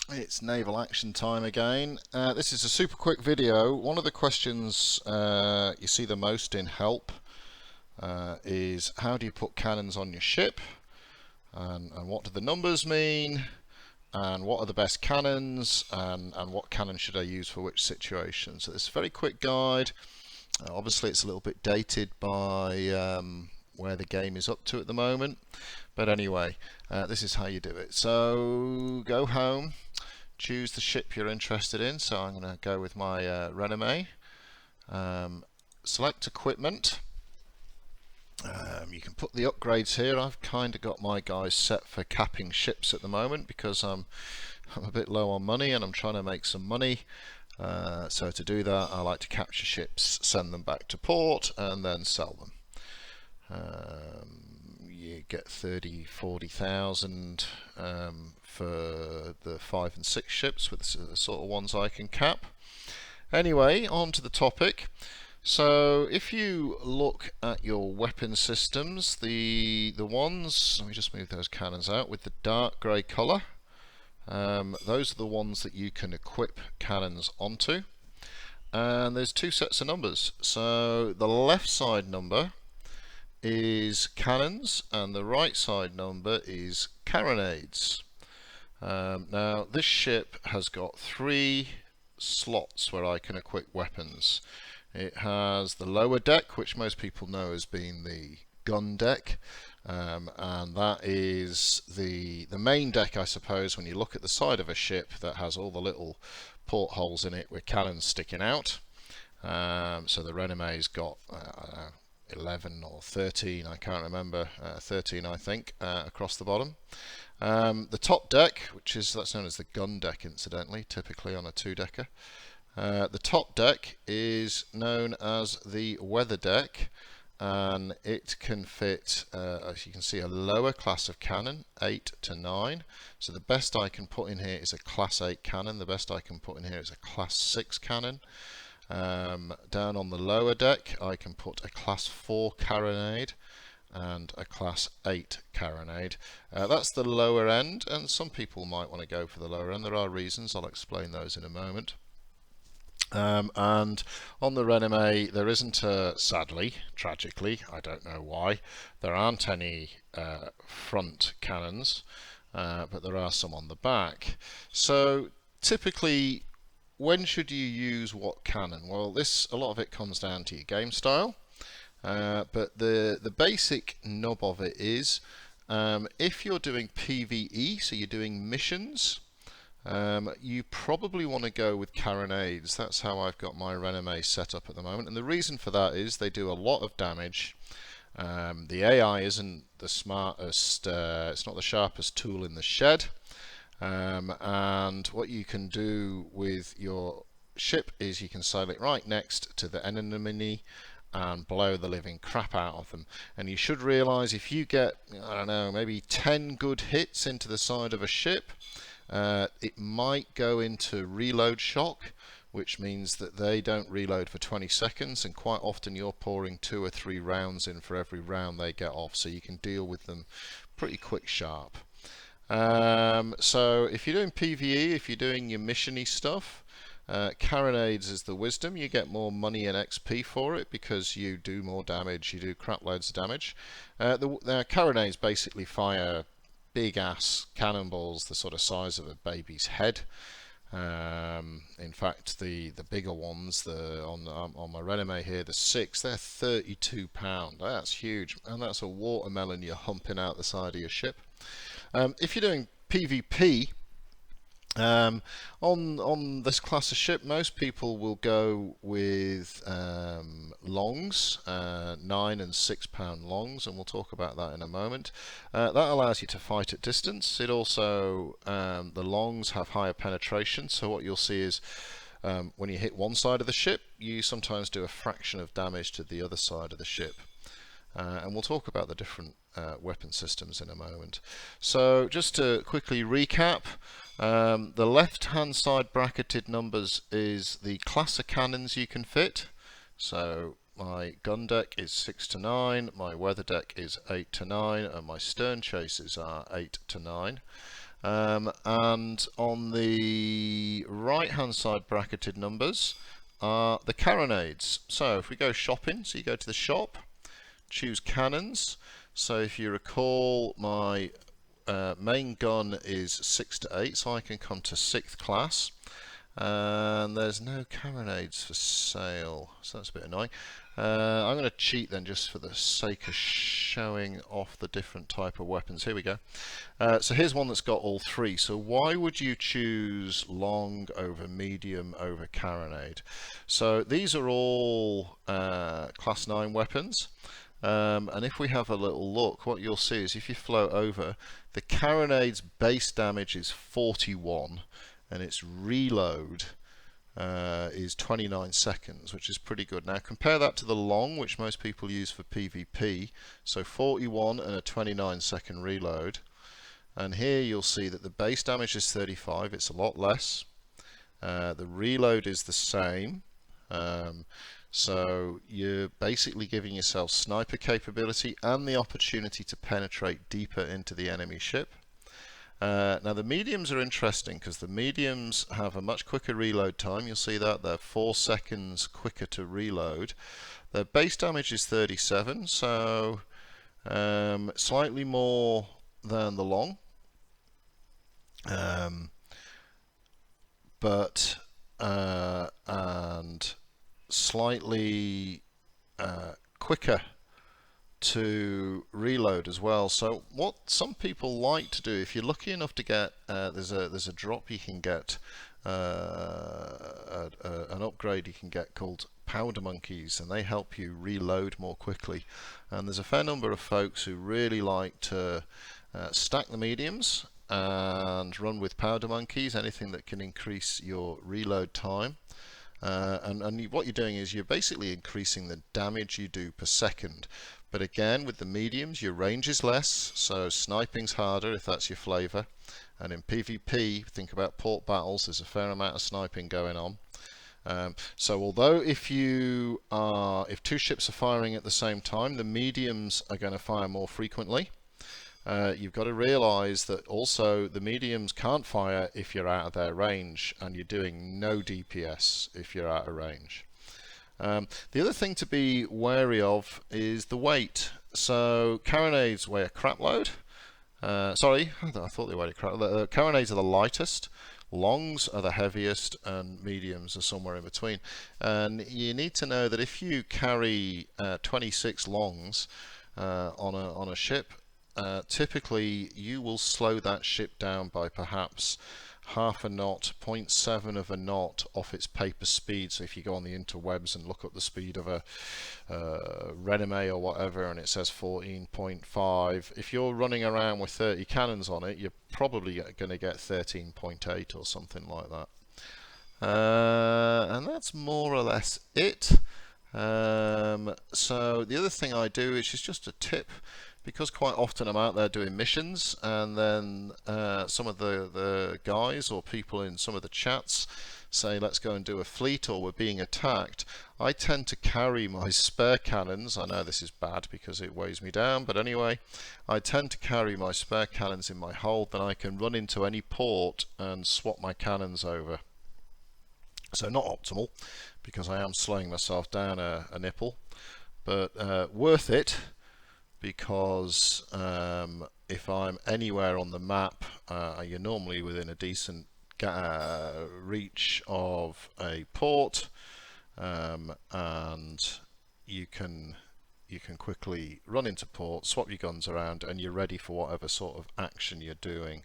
It's Naval Action time again. This is a super quick video. One of the questions you see the most in help is how do you put cannons on your ship, and what do the numbers mean, and what are the best cannons, and what cannon should I use for which situation. So this is a very quick guide. Obviously it's a little bit dated by where the game is up to at the moment, but anyway, this is how you do it. So go home, choose the ship you're interested in. So I'm going to go with my Renomé. Select equipment. You can put the upgrades here. I've kind of got my guys set for capping ships at the moment because I'm a bit low on money and I'm trying to make some money. So to do that, I like to capture ships, send them back to port, and then sell them. You get 30,000-40,000 for the 5 and 6 ships with the sort of ones I can cap. Anyway, on to the topic. So if you look at your weapon systems, the ones, let me just move those cannons out, with the dark grey colour, those are the ones that you can equip cannons onto. And there's two sets of numbers. So the left side number is cannons and the right side number is carronades. Now this ship has got 3 slots where I can equip weapons. It has the lower deck, which most people know as being the gun deck, and that is the main deck, I suppose, when you look at the side of a ship that has all the little portholes in it with cannons sticking out. So the Renomé's got 11 or 13, I can't remember, 13 I think, across the bottom. The top deck, that's known as the gun deck incidentally, typically on a 2-decker. The top deck is known as the weather deck, and it can fit, as you can see, a lower class of cannon, 8 to 9. So the best I can put in here is a class 8 cannon, the best I can put in here is a class 6 cannon. Down on the lower deck I can put a class 4 carronade and a class 8 carronade. That's the lower end, and some people might want to go for the lower end. There are reasons, I'll explain those in a moment. And on the Renomé there isn't sadly, tragically, I don't know why, there aren't any front cannons, but there are some on the back. So typically, when should you use what cannon? Well, a lot of it comes down to your game style, but the basic nub of it is if you're doing PvE, so you're doing missions, you probably want to go with carronades. That's how I've got my Renomé set up at the moment, and the reason for that is they do a lot of damage. The AI isn't the smartest, it's not the sharpest tool in the shed, and what you can do with your ship is you can sail it right next to the enemy and blow the living crap out of them. And you should realise if you get, I don't know, maybe 10 good hits into the side of a ship, it might go into reload shock, which means that they don't reload for 20 seconds, and quite often you're pouring 2 or 3 rounds in for every round they get off, so you can deal with them pretty quick sharp. So if you're doing PvE, if you're doing your missiony stuff, carronades is the wisdom. You get more money and XP for it because you do more damage, you do crap loads of damage. The carronades basically fire big ass cannonballs the sort of size of a baby's head. In fact, the bigger ones, on my Renomé here, the 6, they're 32 pound. That's huge, and that's a watermelon you're humping out the side of your ship. If you're doing PvP, on this class of ship, most people will go with longs, 9 and 6 pound longs, and we'll talk about that in a moment. That allows you to fight at distance. It also, the longs have higher penetration, so what you'll see is when you hit one side of the ship, you sometimes do a fraction of damage to the other side of the ship. And we'll talk about the different weapon systems in a moment. So just to quickly recap, the left hand side bracketed numbers is the class of cannons you can fit. So my gun deck is 6 to 9, my weather deck is 8 to 9, and my stern chasers are 8 to 9. And on the right hand side bracketed numbers are the carronades. So if we go shopping, so you go to the shop, choose cannons. So if you recall, my main gun is 6 to 8, so I can come to 6th class. And there's no carronades for sale, so that's a bit annoying. I'm going to cheat then, just for the sake of showing off the different type of weapons. Here we go. So here's one that's got all three. So why would you choose long over medium over carronade? So these are all class 9 weapons. And if we have a little look, what you'll see is if you float over, the carronade's base damage is 41 and its reload is 29 seconds, which is pretty good. Now compare that to the long, which most people use for PvP, so 41 and a 29-second reload. And here you'll see that the base damage is 35, it's a lot less. The reload is the same. So you're basically giving yourself sniper capability and the opportunity to penetrate deeper into the enemy ship. Now the mediums are interesting because the mediums have a much quicker reload time. You'll see that they're 4 seconds quicker to reload. Their base damage is 37, so slightly more than the long, but and slightly quicker to reload as well. So what some people like to do, if you're lucky enough to get there's a drop you can get, an upgrade you can get called powder monkeys, and they help you reload more quickly. And there's a fair number of folks who really like to stack the mediums and run with powder monkeys, anything that can increase your reload time. And what you're doing is you're basically increasing the damage you do per second. But again, with the mediums, your range is less, so sniping's harder if that's your flavour. And in PvP, think about port battles, there's a fair amount of sniping going on. So although if two ships are firing at the same time, the mediums are going to fire more frequently. You've got to realise that also the mediums can't fire if you're out of their range, and you're doing no DPS if you're out of range. The other thing to be wary of is the weight. So carronades weigh a crap load. Sorry, I thought they weighed a crap load. Carronades are the lightest, longs are the heaviest, and mediums are somewhere in between. And you need to know that if you carry 26 longs on a ship, typically you will slow that ship down by perhaps half a knot, 0.7 of a knot off its paper speed. So if you go on the interwebs and look up the speed of a Renomé or whatever, and it says 14.5, if you're running around with 30 cannons on it, you're probably going to get 13.8 or something like that. And that's more or less it. So the other thing I do, which is just a tip, because quite often I'm out there doing missions, and then some of the guys or people in some of the chats say let's go and do a fleet, or we're being attacked, I tend to carry my spare cannons. I know this is bad because it weighs me down, but anyway, I tend to carry my spare cannons in my hold, then I can run into any port and swap my cannons over. So not optimal, because I am slowing myself down a nipple, but worth it, because if I'm anywhere on the map, you're normally within a decent reach of a port, and you can quickly run into port, swap your guns around, and you're ready for whatever sort of action you're doing.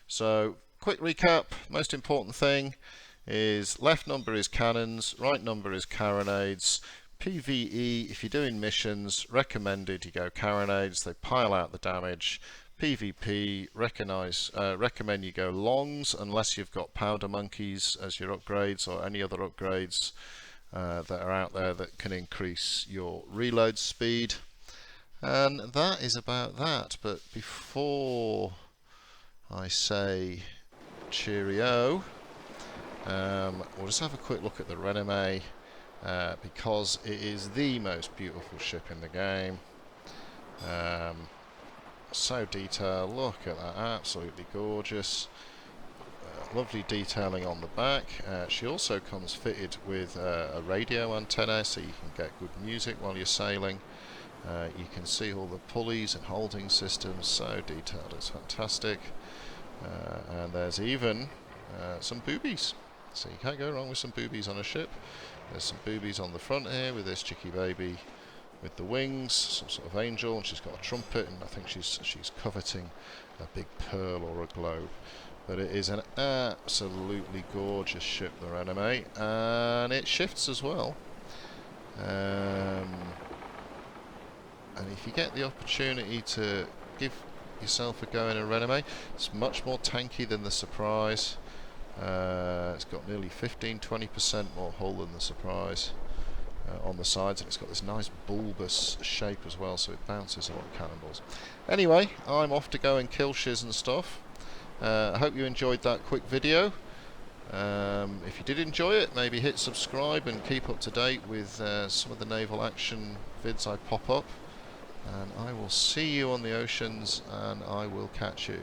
So quick recap, most important thing is left number is cannons, right number is carronades. PvE, if you're doing missions, recommended you go carronades, they pile out the damage. PvP, recommend you go longs unless you've got powder monkeys as your upgrades, or any other upgrades that are out there that can increase your reload speed. And that is about that. But before I say cheerio, we'll just have a quick look at the Renomé, because it is the most beautiful ship in the game. So detailed, look at that, absolutely gorgeous. Lovely detailing on the back. She also comes fitted with a radio antenna, so you can get good music while you're sailing. You can see all the pulleys and holding systems, so detailed, it's fantastic. And there's even some boobies, so you can't go wrong with some boobies on a ship. There's some boobies on the front here with this cheeky baby with the wings, some sort of angel, and she's got a trumpet, and I think she's coveting a big pearl or a globe. But it is an absolutely gorgeous ship, the Renome, and it shifts as well. And if you get the opportunity to give yourself a go in a Renome, it's much more tanky than the Surprise. It's got nearly 15-20% more hull than the Surprise on the sides, and it's got this nice bulbous shape as well, so it bounces a lot of cannonballs. Anyway, I'm off to go and kill shiz and stuff. I hope you enjoyed that quick video. If you did enjoy it, maybe hit subscribe and keep up to date with some of the naval action vids I pop up. And I will see you on the oceans, and I will catch you.